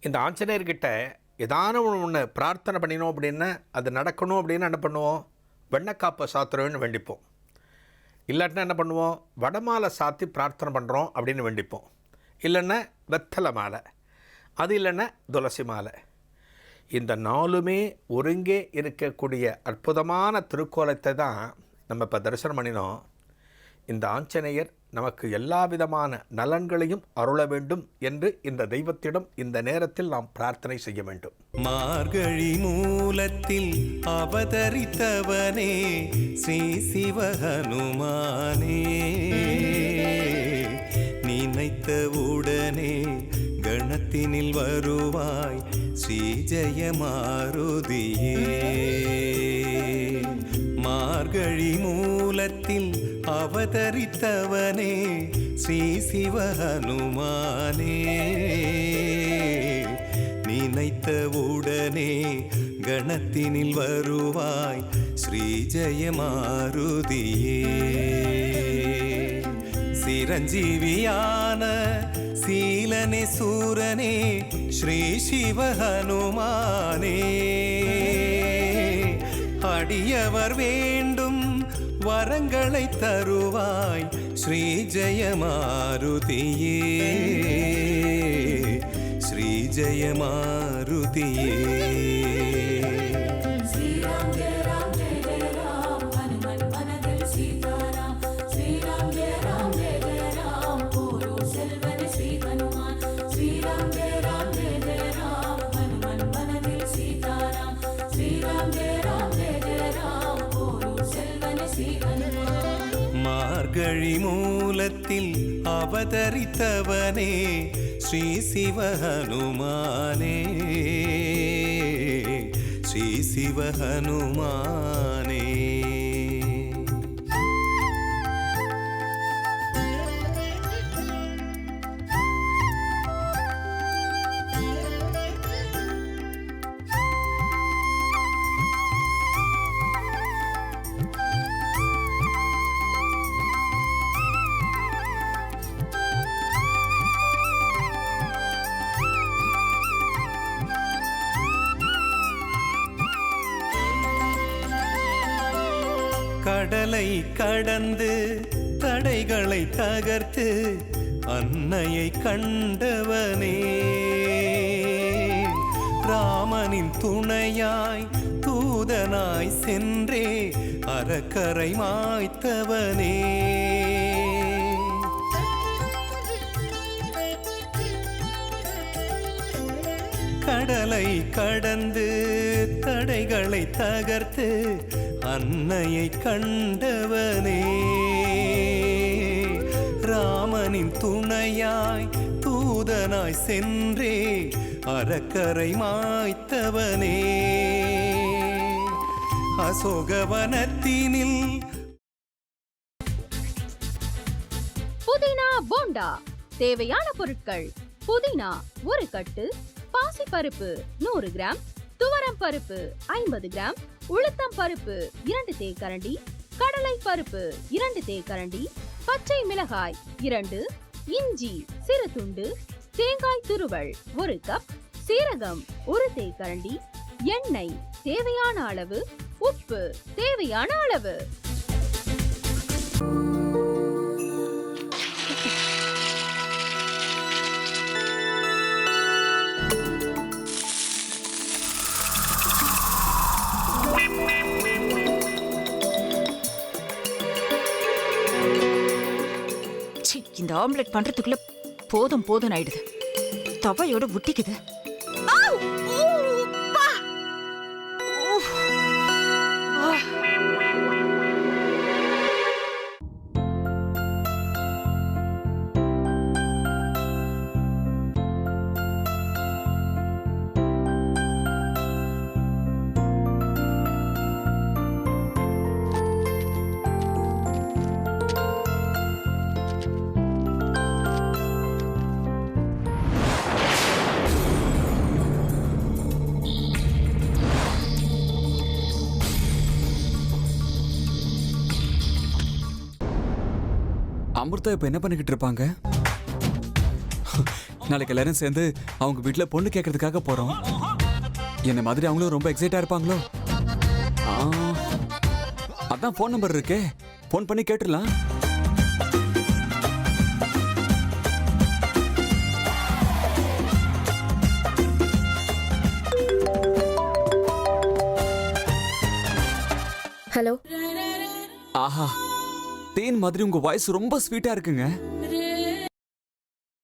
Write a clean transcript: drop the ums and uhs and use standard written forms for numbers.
இந்த ஆஞ்சநேயர்கிட்ட ஏதான ஒன்று பிரார்த்தனை பண்ணினோம் அப்படின்னா அது நடக்கணும் அப்படின்னு என்ன பண்ணுவோம்? வெண்ணக்காப்பை சாத்துறோன்னு வேண்டிப்போம். இல்லாட்டினா என்ன பண்ணுவோம்? வடமாலை சாத்தி பிரார்த்தனை பண்ணுறோம் அப்படின்னு வேண்டிப்போம். இல்லைன்னா வெத்தலை மாலை, அது இல்லைன்னா துளசி மாலை. இந்த 4மே ஒருங்கே இருக்கக்கூடிய அற்புதமான திருக்கோலத்தை தான் நம்ம இப்போ தரிசனம் பண்ணினோம். இந்த ஆஞ்சநேயர் நமக்கு எல்லா விதமான நலன்களையும் அருள வேண்டும் என்று இந்த தெய்வத்திடம் இந்த நேரத்தில் நாம் பிரார்த்தனை செய்ய வேண்டும். மார்கழி மூலத்தில் அவதரித்தவனே ஸ்ரீ சிவஹனுமானே, நினைத்தவுடனே கணத்தினில் வருவாய் ஸ்ரீ ஜெயமாருதியே. மார்கழி மூலத்தில் அவதரித்தவனே ஸ்ரீ சிவஹனுமானே, நினைத்தவுடனே கணத்தினில் வருவாய் ஸ்ரீ ஜெயமாருதியே. சிரஞ்சீவியான சீலனே சூரனே ஸ்ரீ சிவஹனுமானே, அடியவர் வேண்டும் வரங்களை தருவாய் ஸ்ரீ ஜெயமாருதியே, ஸ்ரீ ஜெயமாருதியே. மார்கழி மூலத்தில் அவதரித்தவனே ஸ்ரீ சிவஹனுமானே, ஸ்ரீ சிவஹனுமானே. கடலை கடந்து தடைகளை தகர்த்து அன்னையை கண்டவனே, ராமனின் துணையாய் தூதனாய் சென்றே அரக்கரை மாய்த்தவனே. கடலை கடந்து தடைகளை தகர்த்து அன்னையை கண்டவனே, ராமனின் துணையாய் தூதனாய் சென்றே அரக்கரை மாய்த்தவனே. அசோகவனத்தினில் புதினா போண்டா தேவையான பொருட்கள்: புதினா 1 கட்டு, பாசிப்பருப்பு 100 கிராம், துவரம் பருப்பு 50 கிராம், உளுத்தம் பருப்பு 2 தேக்கரண்டி, கடலை பருப்பு 2 தேக்கரண்டி, பச்சை மிளகாய் 2, இஞ்சி சிறு துண்டு, தேங்காய் துருவல் 1 கப், சீரகம் 1 தேக்கரண்டி, எண்ணெய் தேவையான அளவு, உப்பு தேவையான அளவு. இந்த ஆம்லெட் பண்றதுக்குள்ள போதும் போதும் ஆயிடுது. தவையோட ஒட்டிக்குது. அமிர்தா இப்ப என்ன பண்ணிக்கிட்டு இருப்பாங்க? நாளைக்கு எல்லாரும் சேர்ந்து அவங்க வீட்ல பொண்ணு கேட்கறதுக்காக போறோம். என்ன மாதிரி அவங்களும் ரொம்ப எக்ஸைட்டா இருப்பாங்களோ. அதான் ஃபோன் நம்பர் இருக்கே, ஃபோன் பண்ணி கேட்டுடலாம். ஹலோ. ஆஹா, தேன் மாதிரி உங்க வாய்ஸ் ரொம்ப ஸ்வீட்டா இருக்குங்க.